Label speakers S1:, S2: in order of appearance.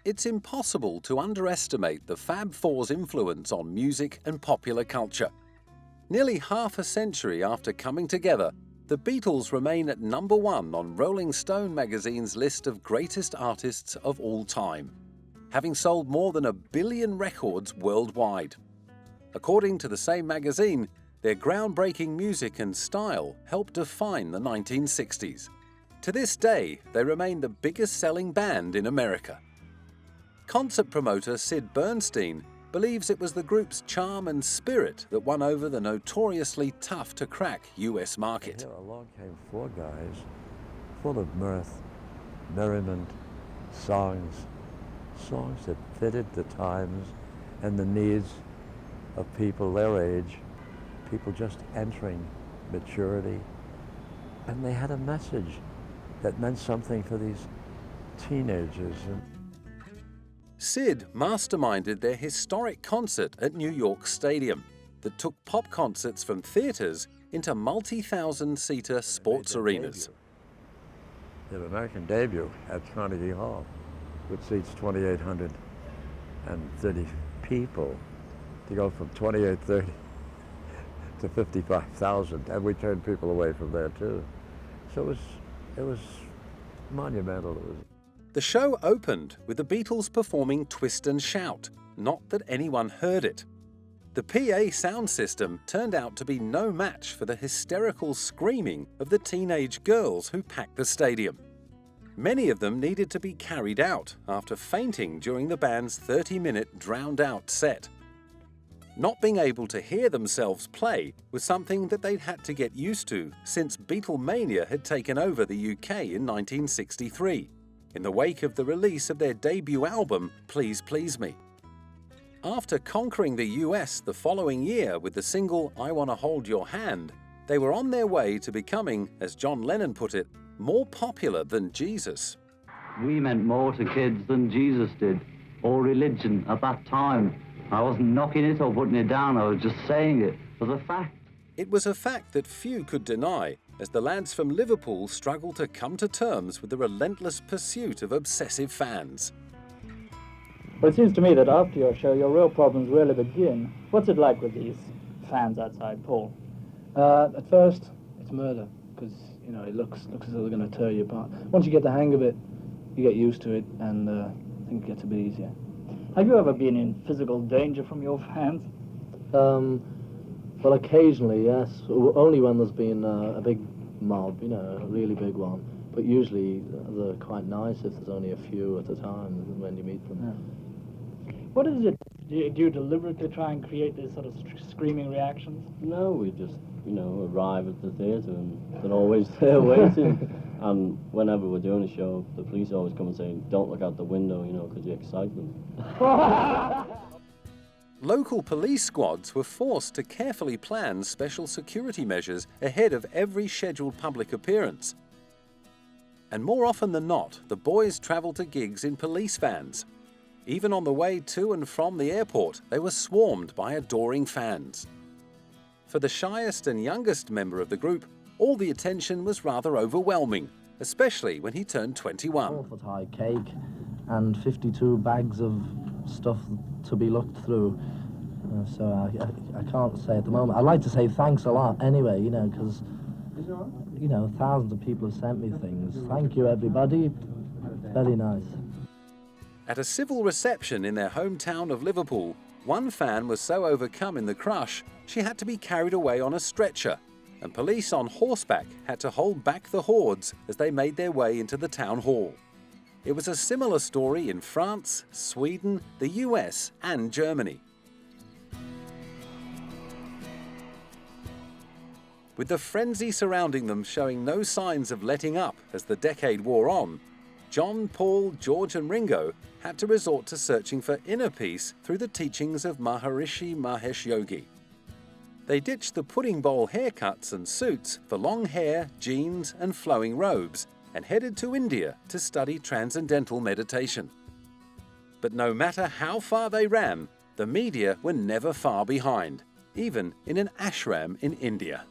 S1: It's impossible to underestimate the Fab Four's influence on music and popular culture. Nearly half a century after coming together, the Beatles remain at #1 on Rolling Stone magazine's list of greatest artists of all time, having sold more than 1 billion records worldwide. According to the same magazine, their groundbreaking music and style helped define the 1960s. To this day, they remain the biggest-selling band in America. Concert promoter Sid Bernstein believes it was the group's charm and spirit that won over the notoriously tough-to-crack US market.
S2: Here along came 4 guys full of mirth, merriment, songs that fitted the times and the needs of people their age, people just entering maturity. And they had a message that meant something for these teenagers.
S1: Sid masterminded their historic concert at New York Stadium that took pop concerts from theaters into multi-thousand-seater sports arenas.
S2: Their American debut at Carnegie Hall, which seats 2,830 people, to go from 2,830 to 55,000, and we turned people away from there too. So it was monumental.
S1: The show opened with the Beatles performing Twist and Shout, not that anyone heard it. The PA sound system turned out to be no match for the hysterical screaming of the teenage girls who packed the stadium. Many of them needed to be carried out after fainting during the band's 30-minute drowned-out set. Not being able to hear themselves play was something that they'd had to get used to since Beatlemania had taken over the UK in 1963. In the wake of the release of their debut album, Please Please Me. After conquering the US the following year with the single I Wanna Hold Your Hand, they were on their way to becoming, as John Lennon put it, more popular than Jesus.
S3: We meant more to kids than Jesus did, or religion at that time. I wasn't knocking it or putting it down, I was just saying it as a fact.
S1: It was a fact that few could deny, as the lads from Liverpool struggled to come to terms with the relentless pursuit of obsessive fans.
S4: Well, it seems to me that after your show, your real problems really begin. What's it like with these fans outside, Paul?
S5: At first, it's murder, because it looks as though they're going to tear you apart. Once you get the hang of it, you get used to it, and I think it gets a bit easier.
S4: Have you ever been in physical danger from your fans?
S5: Well, occasionally, yes. Only when there's been a big mob, a really big one. But usually they're quite nice if there's only a few at a time when you meet them.
S4: Yeah. What is it? Do you deliberately try and create these sort of screaming reactions?
S6: No, we just, arrive at the theatre and they're always there waiting. And whenever we're doing a show, the police always come and say, don't look out the window, because you excite them.
S1: Local police squads were forced to carefully plan special security measures ahead of every scheduled public appearance. And more often than not, the boys travelled to gigs in police vans. Even on the way to and from the airport, they were swarmed by adoring fans. For the shyest and youngest member of the group, all the attention was rather overwhelming, especially when he turned 21.
S5: 4-foot-high cake and 52 bags of stuff to be looked through. So I can't say at the moment. I'd like to say thanks a lot anyway, because, thousands of people have sent me things. Thank you, everybody. Very nice.
S1: At a civil reception in their hometown of Liverpool, one fan was so overcome in the crush, she had to be carried away on a stretcher, and police on horseback had to hold back the hordes as they made their way into the town hall. It was a similar story in France, Sweden, the US, and Germany. With the frenzy surrounding them showing no signs of letting up as the decade wore on, John, Paul, George and Ringo had to resort to searching for inner peace through the teachings of Maharishi Mahesh Yogi. They ditched the pudding bowl haircuts and suits for long hair, jeans and flowing robes, and headed to India to study transcendental meditation. But no matter how far they ran, the media were never far behind, even in an ashram in India.